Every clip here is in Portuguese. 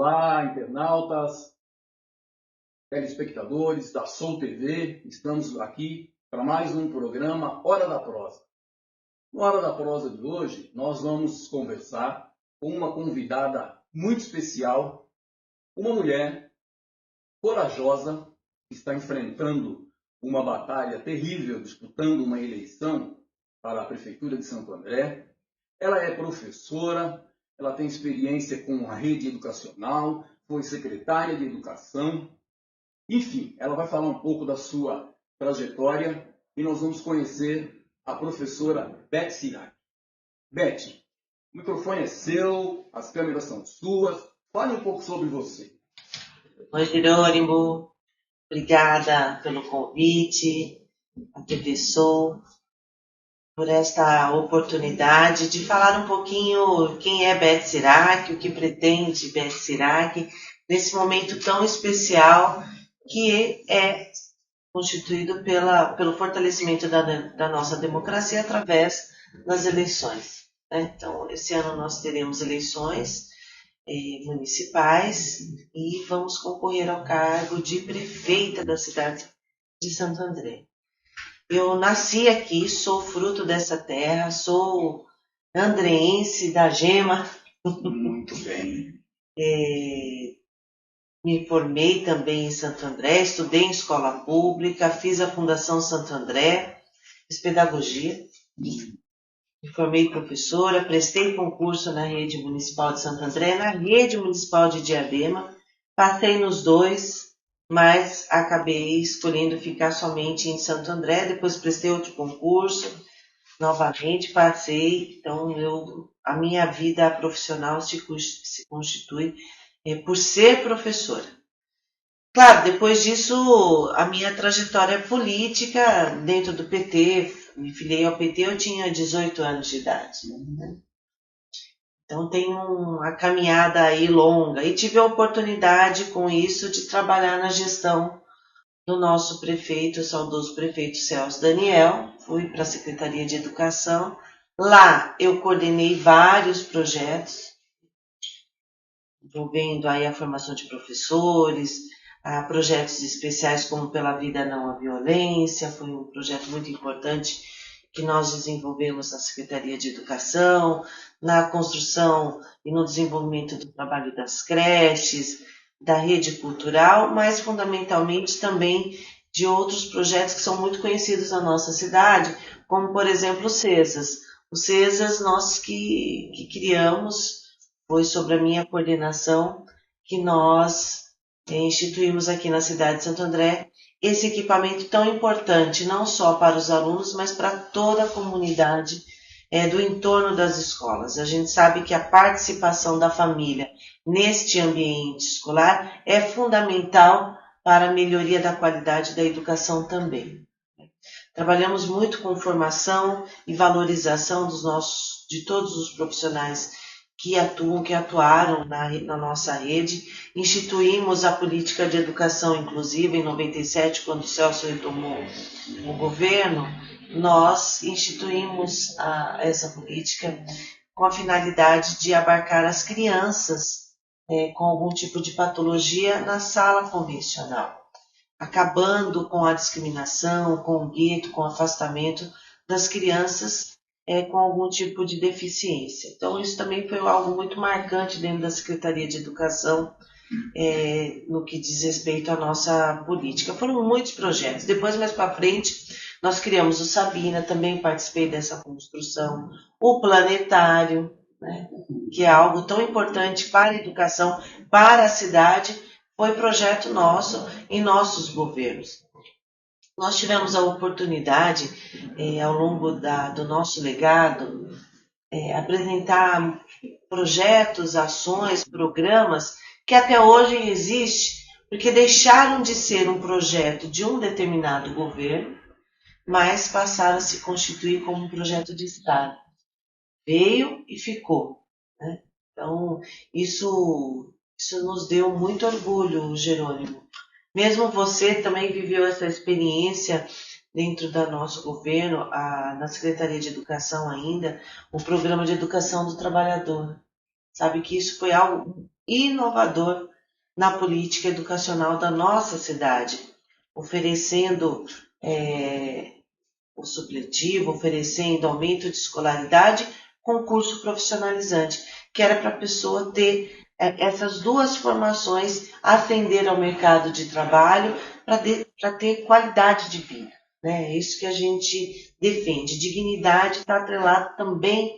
Olá, internautas, telespectadores da Som TV. Estamos aqui para mais um programa Hora da Prosa. No Hora da Prosa de hoje, nós vamos conversar com uma convidada muito especial, uma mulher corajosa que está enfrentando uma batalha terrível, disputando uma eleição para a Prefeitura de Santo André. Ela é professora, ela tem experiência com a rede educacional, foi secretária de educação. Enfim, ela vai falar um pouco da sua trajetória e nós vamos conhecer a professora Beth Sirac. Beth, o microfone é seu, as câmeras são suas. Fale um pouco sobre você. Oi, Jerônimo. Obrigada pelo convite, a TV Sou, por esta oportunidade de falar um pouquinho quem é Beth Sirac, o que pretende Beth Sirac, nesse momento tão especial que é constituído pelo fortalecimento da nossa democracia através das eleições. Então, esse ano nós teremos eleições municipais e vamos concorrer ao cargo de prefeita da cidade de Santo André. Eu nasci aqui, sou fruto dessa terra, sou andreense da Gema. Muito bem. Me formei também em Santo André, estudei em escola pública, fiz a Fundação Santo André, fiz pedagogia, me formei professora, prestei concurso na rede municipal de Santo André, na rede municipal de Diadema, passei nos dois, mas acabei escolhendo ficar somente em Santo André, depois prestei outro concurso, novamente passei, então a minha vida profissional se constitui por ser professora. Claro, depois disso, a minha trajetória política dentro do PT, me filiei ao PT, eu tinha 18 anos de idade. Então tem uma caminhada aí longa e tive a oportunidade com isso de trabalhar na gestão do nosso prefeito, o saudoso prefeito Celso Daniel. Fui para a Secretaria de Educação. Lá eu coordenei vários projetos envolvendo aí a formação de professores, projetos especiais como Pela Vida Não à Violência. Foi um projeto muito importante que nós desenvolvemos na Secretaria de Educação, na construção e no desenvolvimento do trabalho das creches, da rede cultural, mas fundamentalmente também de outros projetos que são muito conhecidos na nossa cidade, como, por exemplo, o CESAS. O CESAS nós que criamos, foi sobre a minha coordenação que nós instituímos aqui na cidade de Santo André esse equipamento tão importante, não só para os alunos, mas para toda a comunidade do entorno das escolas. A gente sabe que a participação da família neste ambiente escolar é fundamental para a melhoria da qualidade da educação também. Trabalhamos muito com formação e valorização de todos os profissionais que atuaram na nossa rede. Instituímos a política de educação inclusiva em 97, quando o Celso retomou o governo. Nós instituímos essa política com a finalidade de abarcar as crianças com algum tipo de patologia na sala convencional, acabando com a discriminação, com o gueto, com o afastamento das crianças com algum tipo de deficiência. Então, isso também foi algo muito marcante dentro da Secretaria de Educação, no que diz respeito à nossa política. Foram muitos projetos. Depois, mais para frente, nós criamos o Sabina, também participei dessa construção, o Planetário, que é algo tão importante para a educação, para a cidade, foi projeto nosso em nossos governos. Nós tivemos a oportunidade, ao longo do nosso legado, apresentar projetos, ações, programas que até hoje existem, porque deixaram de ser um projeto de um determinado governo, mas passaram a se constituir como um projeto de Estado. Veio e ficou. Então, isso nos deu muito orgulho, Jerônimo. Mesmo você também viveu essa experiência dentro do nosso governo, na Secretaria de Educação ainda, o Programa de Educação do Trabalhador. Sabe que isso foi algo inovador na política educacional da nossa cidade, oferecendo o supletivo, oferecendo aumento de escolaridade com curso profissionalizante, que era para a pessoa ter essas duas formações, ascender ao mercado de trabalho para ter qualidade de vida. Né? É isso que a gente defende. Dignidade está atrelado também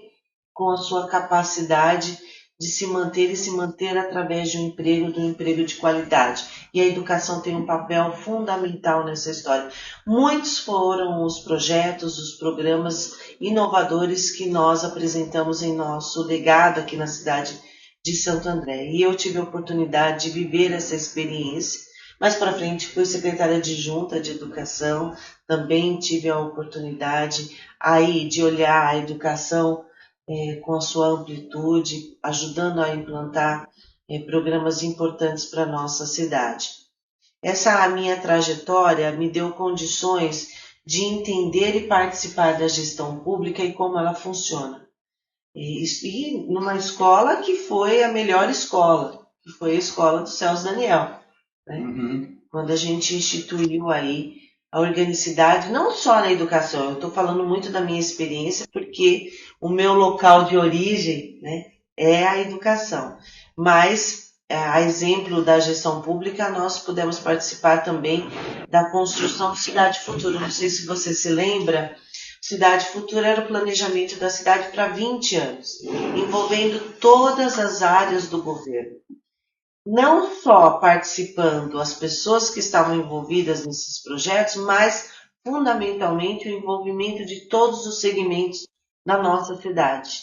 com a sua capacidade de se manter e se manter através de um emprego de qualidade. E a educação tem um papel fundamental nessa história. Muitos foram os projetos, os programas inovadores que nós apresentamos em nosso legado aqui na cidade de Santo André. E eu tive a oportunidade de viver essa experiência. Mais para frente fui secretária adjunta de educação, também tive a oportunidade aí de olhar a educação com a sua amplitude, ajudando a implantar programas importantes para a nossa cidade. Essa minha trajetória me deu condições de entender e participar da gestão pública e como ela funciona. E numa escola que foi a melhor escola, que foi a escola do Celso Daniel. Né? Uhum. Quando a gente instituiu aí a organicidade, não só na educação, eu estou falando muito da minha experiência, porque o meu local de origem, né, é a educação. Mas, a exemplo da gestão pública, nós pudemos participar também da construção do Cidade Futura. Não sei se você se lembra, Cidade Futura era o planejamento da cidade para 20 anos, envolvendo todas as áreas do governo. Não só participando as pessoas que estavam envolvidas nesses projetos, mas fundamentalmente o envolvimento de todos os segmentos da nossa cidade,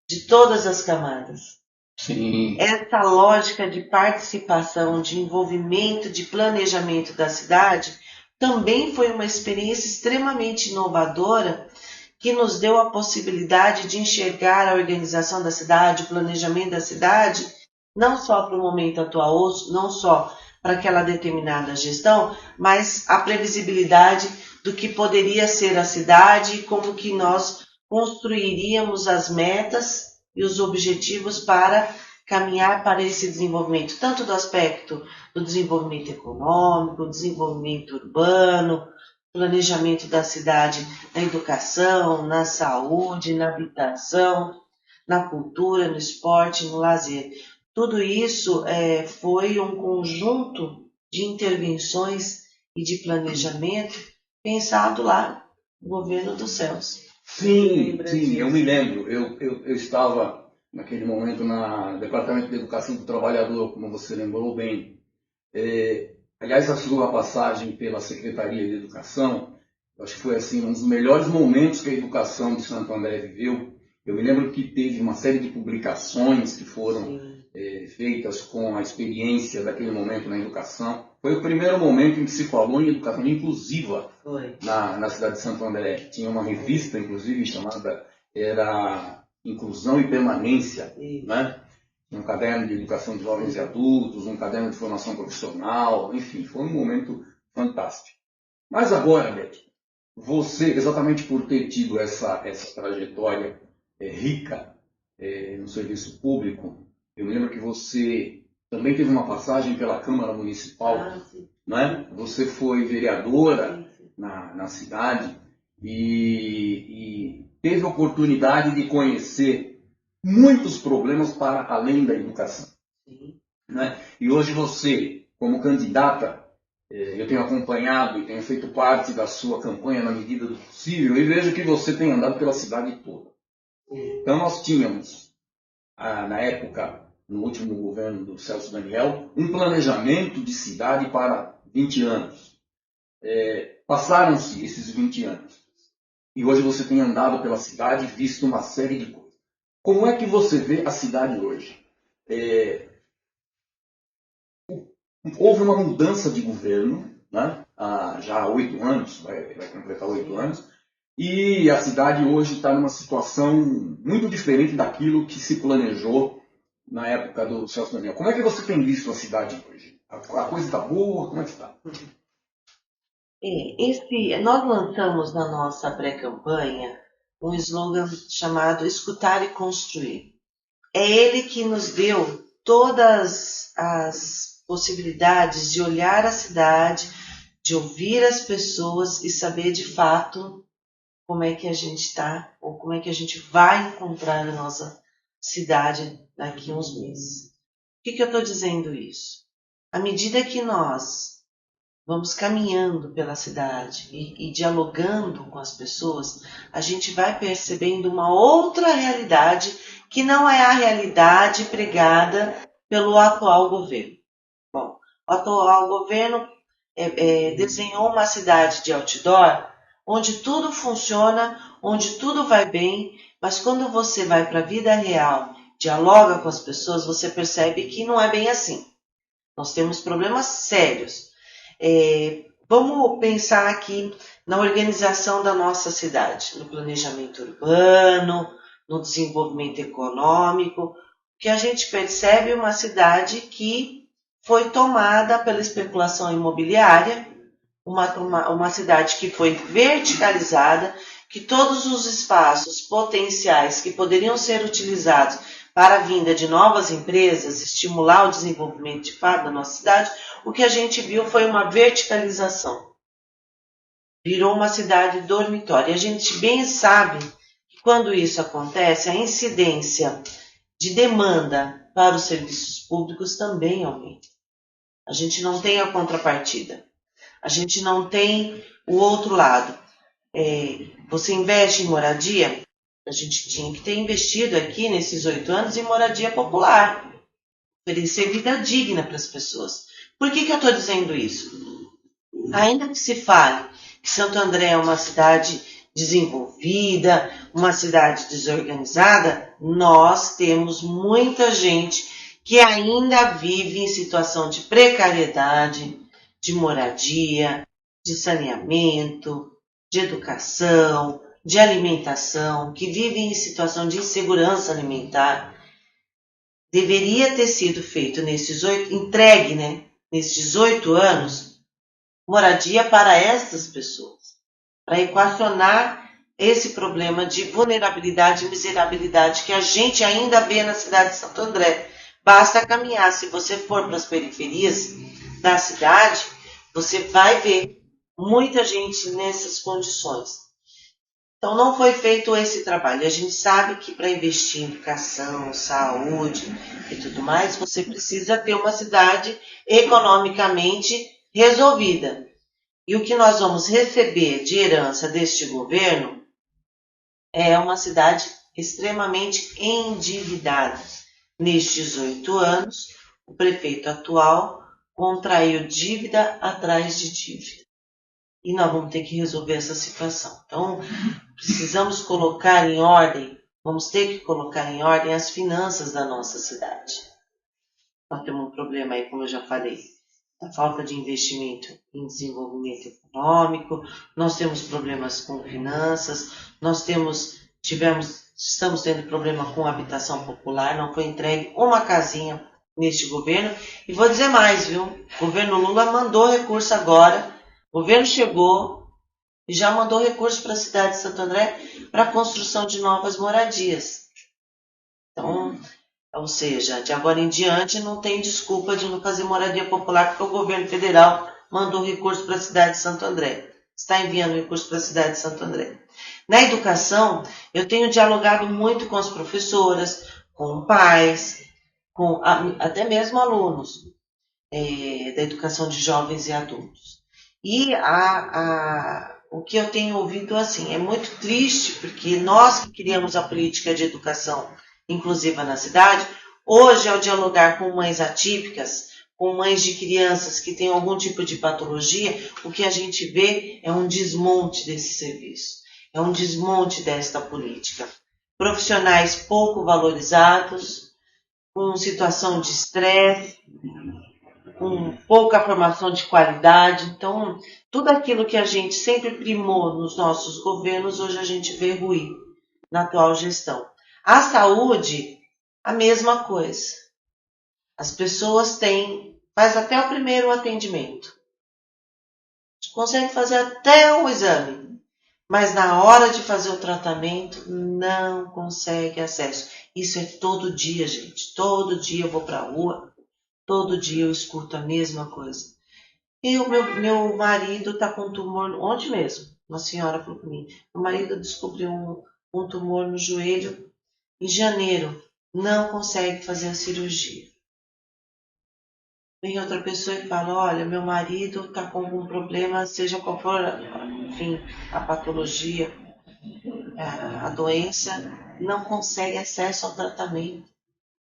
de todas as camadas. Sim. Essa lógica de participação, de envolvimento, de planejamento da cidade também foi uma experiência extremamente inovadora que nos deu a possibilidade de enxergar a organização da cidade, o planejamento da cidade, não só para o momento atual, não só para aquela determinada gestão, mas a previsibilidade do que poderia ser a cidade e como que nós construiríamos as metas e os objetivos para caminhar para esse desenvolvimento, tanto do aspecto do desenvolvimento econômico, desenvolvimento urbano, planejamento da cidade, na educação, na saúde, na habitação, na cultura, no esporte, no lazer. Tudo isso foi um conjunto de intervenções e de planejamento pensado lá no governo dos céus. Sim, eu me lembro. Eu estava naquele momento no Departamento de Educação do Trabalhador, como você lembrou bem. Aliás, a sua passagem pela Secretaria de Educação, acho que foi assim, um dos melhores momentos que a educação de Santo André viveu. Eu me lembro que teve uma série de publicações que foram feitas com a experiência daquele momento na educação. Foi o primeiro momento em que se falou em educação inclusiva na cidade de Santo André. Tinha uma revista, inclusive, chamada era Inclusão e Permanência, né? Um caderno de educação de jovens e adultos, um caderno de formação profissional, enfim, foi um momento fantástico. Mas agora, Beto, você, exatamente por ter tido essa trajetória rica no serviço público, eu me lembro que você também teve uma passagem pela Câmara Municipal, né? Você foi vereadora na cidade e teve a oportunidade de conhecer muitos problemas para além da educação. Né? E hoje você, como candidata, eu tenho acompanhado e tenho feito parte da sua campanha na medida do possível e vejo que você tem andado pela cidade toda. Então nós tínhamos, na época, no último governo do Celso Daniel, um planejamento de cidade para 20 anos. Passaram-se esses 20 anos. E hoje você tem andado pela cidade e visto uma série de coisas. Como é que você vê a cidade hoje? Houve uma mudança de governo, né? Já há 8 anos, vai completar 8 anos, e a cidade hoje está numa situação muito diferente daquilo que se planejou na época do Celso Daniel. Como é que você tem visto a cidade hoje? A coisa está boa? Como é que está? Nós lançamos na nossa pré-campanha um slogan chamado Escutar e Construir. É ele que nos deu todas as possibilidades de olhar a cidade, de ouvir as pessoas e saber de fato como é que a gente está ou como é que a gente vai encontrar a nossa cidade daqui a uns meses. Por que eu estou dizendo isso? À medida que nós vamos caminhando pela cidade e dialogando com as pessoas, a gente vai percebendo uma outra realidade que não é a realidade pregada pelo atual governo. Bom, o atual governo desenhou uma cidade de outdoor onde tudo funciona, onde tudo vai bem, mas quando você vai para a vida real, dialoga com as pessoas, você percebe que não é bem assim. Nós temos problemas sérios. Vamos pensar aqui na organização da nossa cidade, no planejamento urbano, no desenvolvimento econômico, que a gente percebe uma cidade que foi tomada pela especulação imobiliária, uma cidade que foi verticalizada, que todos os espaços potenciais que poderiam ser utilizados para a vinda de novas empresas, estimular o desenvolvimento de fato da nossa cidade, o que a gente viu foi uma verticalização. Virou uma cidade dormitório. E a gente bem sabe que quando isso acontece, a incidência de demanda para os serviços públicos também aumenta. A gente não tem a contrapartida. A gente não tem o outro lado. Você investe em moradia? A gente tinha que ter investido aqui nesses 8 anos em moradia popular. Oferecer vida digna para as pessoas. Por que eu estou dizendo isso? Ainda que se fale que Santo André é uma cidade desenvolvida, uma cidade desorganizada, nós temos muita gente que ainda vive em situação de precariedade, de moradia, de saneamento, de educação, de alimentação, que vive em situação de insegurança alimentar. Deveria ter sido feito nesses 8 anos, moradia para essas pessoas, para equacionar esse problema de vulnerabilidade e miserabilidade que a gente ainda vê na cidade de Santo André. Basta caminhar. Se você for para as periferias da cidade, você vai ver muita gente nessas condições. Então, não foi feito esse trabalho. A gente sabe que para investir em educação, saúde e tudo mais, você precisa ter uma cidade economicamente resolvida. E o que nós vamos receber de herança deste governo é uma cidade extremamente endividada. Nestes 8 anos, o prefeito atual contraiu dívida atrás de dívida. E nós vamos ter que resolver essa situação. Então, precisamos colocar em ordem, vamos ter que colocar em ordem as finanças da nossa cidade. Nós temos um problema aí, como eu já falei, da falta de investimento em desenvolvimento econômico, nós temos problemas com finanças, estamos tendo problema com habitação popular, não foi entregue uma casinha neste governo. E vou dizer mais, viu? O governo Lula mandou recurso agora, o governo chegou e já mandou recurso para a cidade de Santo André para a construção de novas moradias. Então, ou seja, de agora em diante não tem desculpa de não fazer moradia popular porque o governo federal mandou recurso para a cidade de Santo André. Está enviando recurso para a cidade de Santo André. Na educação, eu tenho dialogado muito com as professoras, com pais, com até mesmo alunos da educação de jovens e adultos. E o que eu tenho ouvido assim, é muito triste, porque nós que criamos a política de educação inclusiva na cidade, hoje ao dialogar com mães atípicas, com mães de crianças que têm algum tipo de patologia, o que a gente vê é um desmonte desse serviço, é um desmonte desta política. Profissionais pouco valorizados, com situação de estresse, com pouca formação de qualidade. Então, tudo aquilo que a gente sempre primou nos nossos governos, hoje a gente vê ruir na atual gestão. A saúde, a mesma coisa. As pessoas faz até o primeiro atendimento. A gente consegue fazer até o exame, mas na hora de fazer o tratamento não consegue acesso. Isso é todo dia, gente. Todo dia eu vou para a rua, todo dia eu escuto a mesma coisa. E o meu marido está com um tumor, ontem mesmo, uma senhora falou para mim, o marido descobriu um tumor no joelho em janeiro, não consegue fazer a cirurgia. Vem outra pessoa e fala, olha, meu marido está com algum problema, seja qual for, enfim, a patologia, a doença, não consegue acesso ao tratamento,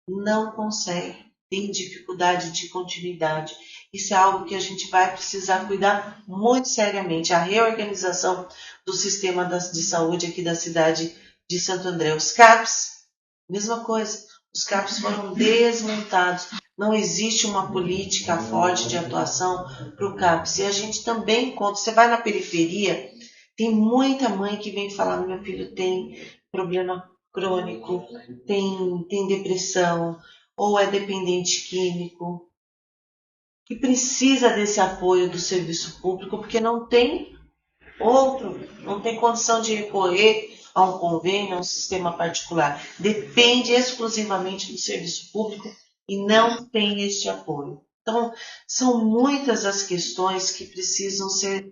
não consegue, tem dificuldade de continuidade. Isso é algo que a gente vai precisar cuidar muito seriamente. A reorganização do sistema de saúde aqui da cidade de Santo André. Os CAPs, mesma coisa. Os CAPs foram desmontados. Não existe uma política forte de atuação para o CAPs. E a gente também encontra, você vai na periferia, tem muita mãe que vem falar, meu filho tem problema crônico, tem depressão, ou é dependente químico, que precisa desse apoio do serviço público, porque não tem condição de recorrer a um convênio, a um sistema particular. Depende exclusivamente do serviço público e não tem este apoio. Então, são muitas as questões que precisam ser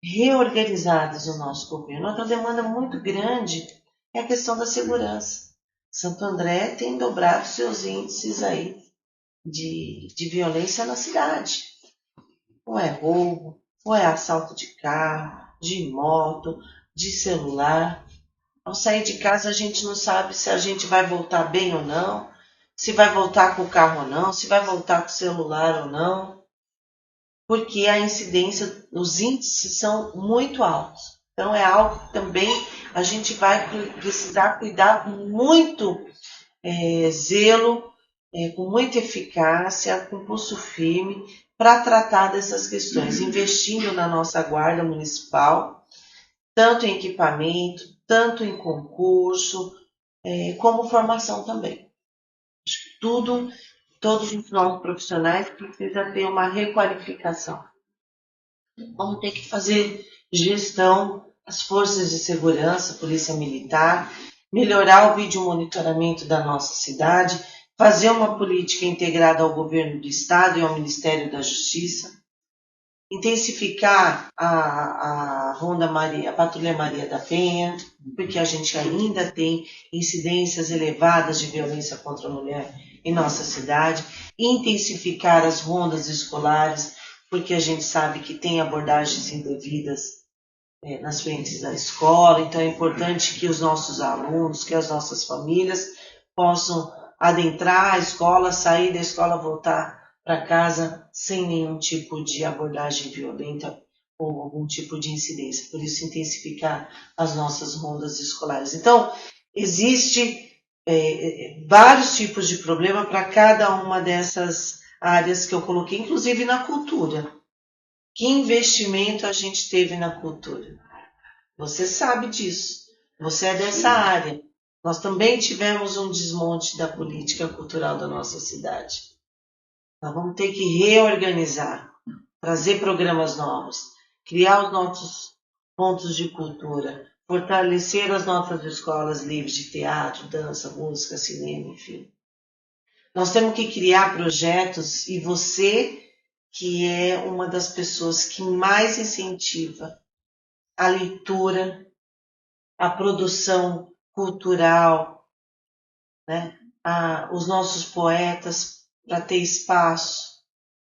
reorganizadas no nosso governo. Outra demanda muito grande é a questão da segurança. Santo André tem dobrado seus índices aí de violência na cidade. Ou é roubo, ou é assalto de carro, de moto, de celular. Ao sair de casa a gente não sabe se a gente vai voltar bem ou não, se vai voltar com o carro ou não, se vai voltar com o celular ou não, porque a incidência, os índices são muito altos. Então é algo que também a gente vai precisar cuidar com muito zelo, com muita eficácia, com pulso firme, para tratar dessas questões, investindo na nossa guarda municipal, tanto em equipamento, tanto em concurso, como formação também. Acho que todos os nossos profissionais precisam ter uma requalificação. Vamos ter que fazer gestão, as forças de segurança, polícia militar, melhorar o vídeo monitoramento da nossa cidade, fazer uma política integrada ao governo do estado e ao Ministério da Justiça, intensificar a Ronda Maria, a Patrulha Maria da Penha, porque a gente ainda tem incidências elevadas de violência contra a mulher em nossa cidade, intensificar as rondas escolares, porque a gente sabe que tem abordagens indevidas nas frentes da escola, então é importante que os nossos alunos, que as nossas famílias possam adentrar a escola, sair da escola, voltar para casa sem nenhum tipo de abordagem violenta ou algum tipo de incidência. Por isso, intensificar as nossas rondas escolares. Então, existe vários tipos de problema para cada uma dessas áreas que eu coloquei, inclusive na cultura. Que investimento a gente teve na cultura? Você sabe disso. Você é dessa área. Nós também tivemos um desmonte da política cultural da nossa cidade. Nós vamos ter que reorganizar, trazer programas novos, criar os nossos pontos de cultura, fortalecer as nossas escolas livres de teatro, dança, música, cinema, enfim. Nós temos que criar projetos e você, que é uma das pessoas que mais incentiva a leitura, a produção cultural, né? Os nossos poetas para ter espaço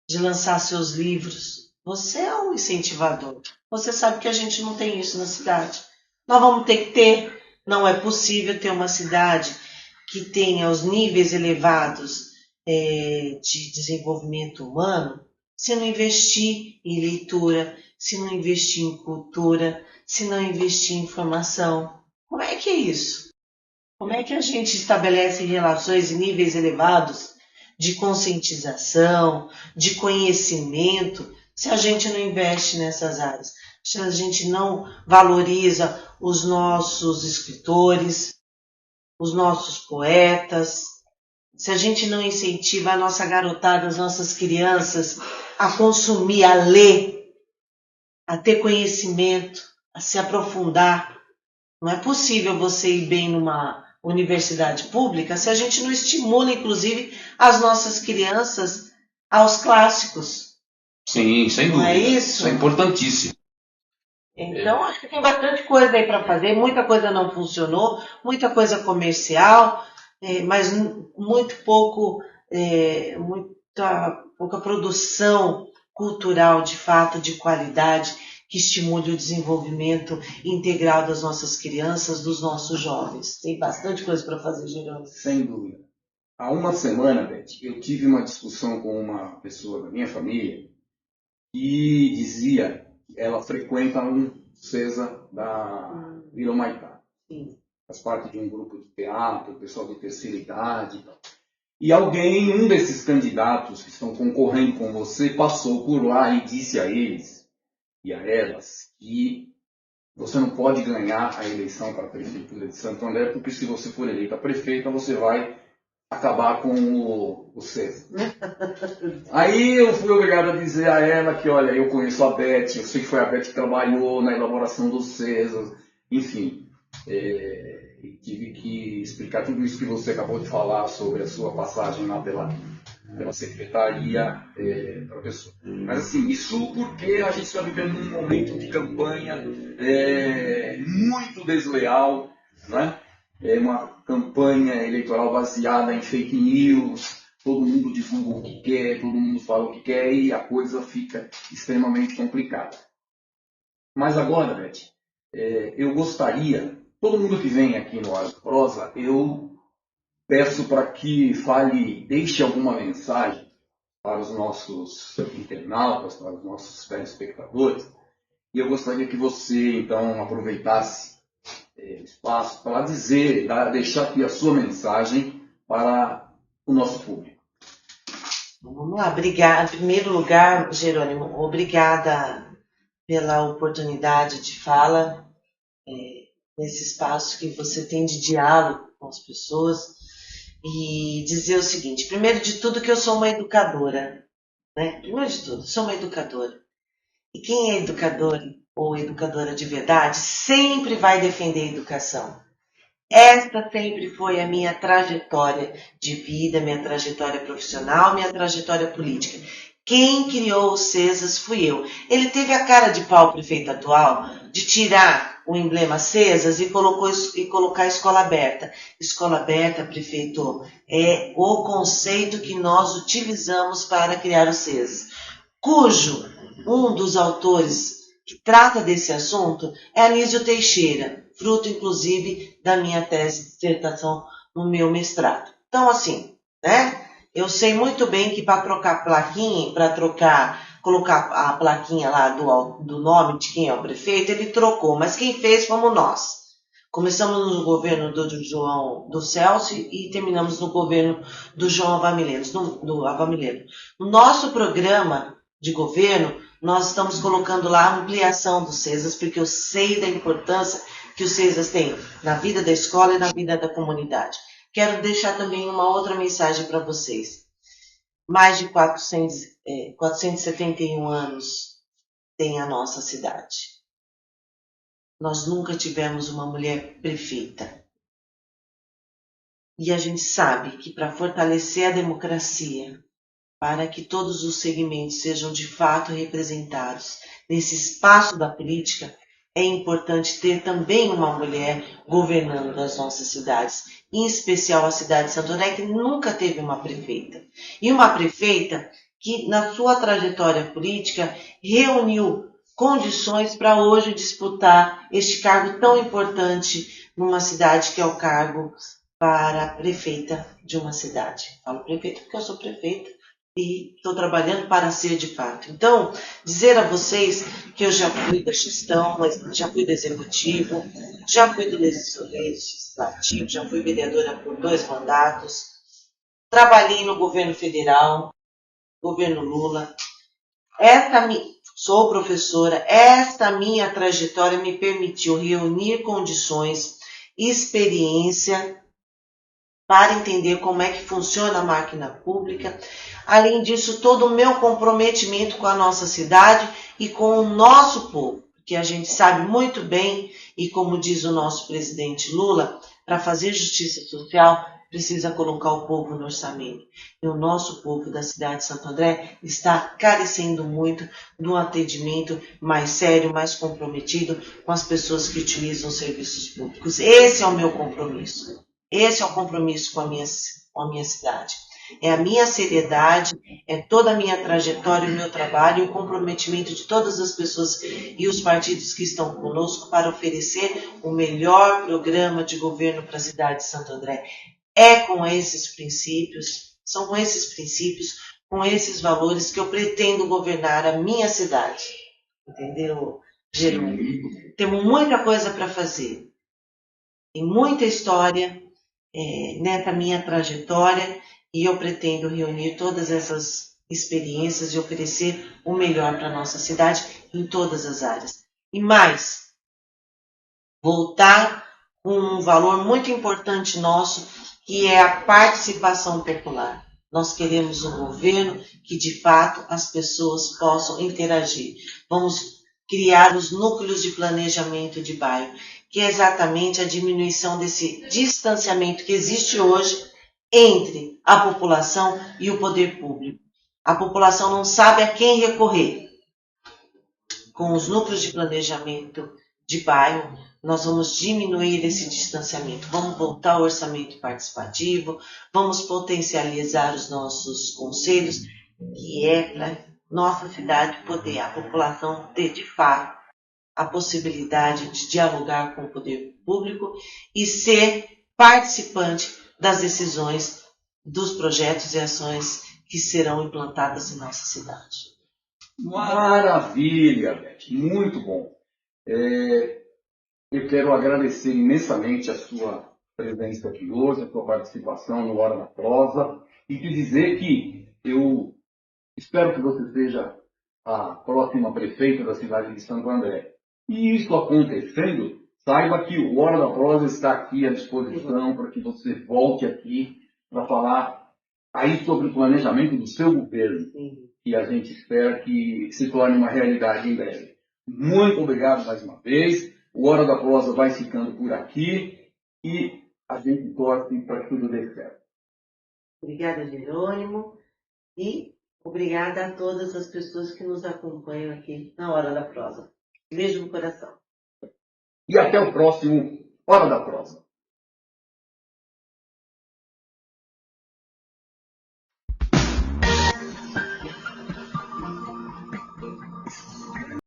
de lançar seus livros. Você é um incentivador. Você sabe que a gente não tem isso na cidade. Nós vamos ter que ter. Não é possível ter uma cidade que tenha os níveis elevados de desenvolvimento humano se não investir em leitura, se não investir em cultura, se não investir em formação. Como é que é isso? Como é que a gente estabelece relações em níveis elevados de conscientização, de conhecimento, se a gente não investe nessas áreas? Se a gente não valoriza os nossos escritores, os nossos poetas, se a gente não incentiva a nossa garotada, as nossas crianças a consumir, a ler, a ter conhecimento, se aprofundar. Não é possível você ir bem numa universidade pública se a gente não estimula, inclusive, as nossas crianças aos clássicos. Sim, sem Não dúvida. é isso? Isso é importantíssimo. Então, acho que tem bastante coisa aí para fazer. Muita coisa não funcionou, muita coisa comercial, mas muito pouco, muita pouca produção cultural, de fato, de qualidade, que estimule o desenvolvimento integral das nossas crianças, dos nossos jovens. Tem bastante coisa para fazer, Jerônimo. Sem dúvida. Há uma semana, Beth, eu tive uma discussão com uma pessoa da minha família que dizia que ela frequenta um CESA da Vila Humaitá. Faz parte de um grupo de teatro, pessoal de terceira idade e tal. E alguém, um desses candidatos que estão concorrendo com você, passou por lá e disse a eles e a elas que você não pode ganhar a eleição para a Prefeitura de Santo André, porque se você for eleita prefeita, você vai acabar com o CESA. Aí eu fui obrigado a dizer a ela que, olha, eu conheço a Beth, eu sei que foi a Beth que trabalhou na elaboração do CESA, enfim. Tive que explicar tudo isso que você acabou de falar sobre a sua passagem lá pela secretaria, professor. Mas assim, isso porque a gente está vivendo um momento de campanha muito desleal, né? É uma campanha eleitoral baseada em fake news, todo mundo divulga o que quer, todo mundo fala o que quer e a coisa fica extremamente complicada. Mas agora, Beth, eu gostaria, todo mundo que vem aqui no Hora da Prosa, eu peço para que deixe alguma mensagem para os nossos internautas, para os nossos telespectadores, e eu gostaria que você, então, aproveitasse espaço para deixar aqui a sua mensagem para o nosso público. Vamos lá, obrigada. Em primeiro lugar, Jerônimo, obrigada pela oportunidade de fala nesse espaço que você tem de diálogo com as pessoas e dizer o seguinte, primeiro de tudo que eu sou uma educadora, né? Primeiro de tudo, sou uma educadora. E quem é educador ou educadora de verdade sempre vai defender a educação. Esta sempre foi a minha trajetória de vida, minha trajetória profissional, minha trajetória política. Quem criou o CESAS fui eu. Ele teve a cara de pau, o prefeito atual, de tirar o emblema CESAS e colocar escola aberta. Escola aberta, prefeito, é o conceito que nós utilizamos para criar o CESAS, cujo um dos autores que trata desse assunto é Anísio Teixeira, fruto, inclusive, da minha tese de dissertação no meu mestrado. Então, assim, né? Eu sei muito bem que para trocar plaquinha, colocar a plaquinha lá do nome de quem é o prefeito, ele trocou, mas quem fez fomos nós. Começamos no governo do Celso e terminamos no governo do João Avamileno. No nosso programa de governo, nós estamos colocando lá a ampliação dos CESAS, porque eu sei da importância que os CESAS têm na vida da escola e na vida da comunidade. Quero deixar também uma outra mensagem para vocês. Mais de 471 anos tem a nossa cidade. Nós nunca tivemos uma mulher prefeita. E a gente sabe que para fortalecer a democracia, para que todos os segmentos sejam de fato representados nesse espaço da política, é importante ter também uma mulher governando as nossas cidades, em especial a cidade de Santo André, que nunca teve uma prefeita. E uma prefeita que, na sua trajetória política, reuniu condições para hoje disputar este cargo tão importante numa cidade que é o cargo para prefeita de uma cidade. Falo prefeita porque eu sou prefeita e estou trabalhando para ser de fato. Então, dizer a vocês que eu já fui da gestão, já fui do executivo, já fui do legislativo, já fui vereadora por 2 mandatos, trabalhei no governo federal, governo Lula. Sou professora, esta minha trajetória me permitiu reunir condições e experiência para entender como é que funciona a máquina pública. Além disso, todo o meu comprometimento com a nossa cidade e com o nosso povo. que a gente sabe muito bem, e como diz o nosso presidente Lula, para fazer justiça social, precisa colocar o povo no orçamento. E o nosso povo da cidade de Santo André está carecendo muito do atendimento mais sério, mais comprometido com as pessoas que utilizam os serviços públicos. Esse é o meu compromisso. Esse é o compromisso com a minha cidade. É a minha seriedade, é toda a minha trajetória, o meu trabalho e o comprometimento de todas as pessoas e os partidos que estão conosco para oferecer o melhor programa de governo para a cidade de Santo André. É com esses princípios, são com esses princípios, com esses valores que eu pretendo governar a minha cidade. Entendeu, Jerônimo? Temos muita coisa para fazer e muita história nessa minha trajetória, e eu pretendo reunir todas essas experiências e oferecer o melhor para a nossa cidade em todas as áreas. E mais, voltar com um valor muito importante nosso, que é a participação popular. Nós queremos um governo que, de fato, as pessoas possam interagir. Vamos criar os núcleos de planejamento de bairro, que é exatamente a diminuição desse distanciamento que existe hoje entre a população e o poder público. A população não sabe a quem recorrer. Com os núcleos de planejamento de bairro, nós vamos diminuir esse distanciamento. Vamos voltar ao orçamento participativo, vamos potencializar os nossos conselhos, que é para nossa cidade poder, a população ter de fato a possibilidade de dialogar com o poder público e ser participante das decisões dos projetos e ações que serão implantadas em nossa cidade. Maravilha, Beth, muito bom. Eu quero agradecer imensamente a sua presença aqui hoje, a sua participação no Hora da Prosa, e te dizer que eu espero que você seja a próxima prefeita da cidade de Santo André. E isso acontecendo, saiba que o Hora da Prosa está aqui à disposição para que você volte aqui para falar aí sobre o planejamento do seu governo, que a gente espera que se torne uma realidade em breve. Muito obrigado mais uma vez. O Hora da Prosa vai ficando por aqui e a gente torce para que tudo dê certo. Obrigada, Jerônimo, e obrigada a todas as pessoas que nos acompanham aqui na Hora da Prosa. Beijo no coração. E até o próximo Hora da Prosa.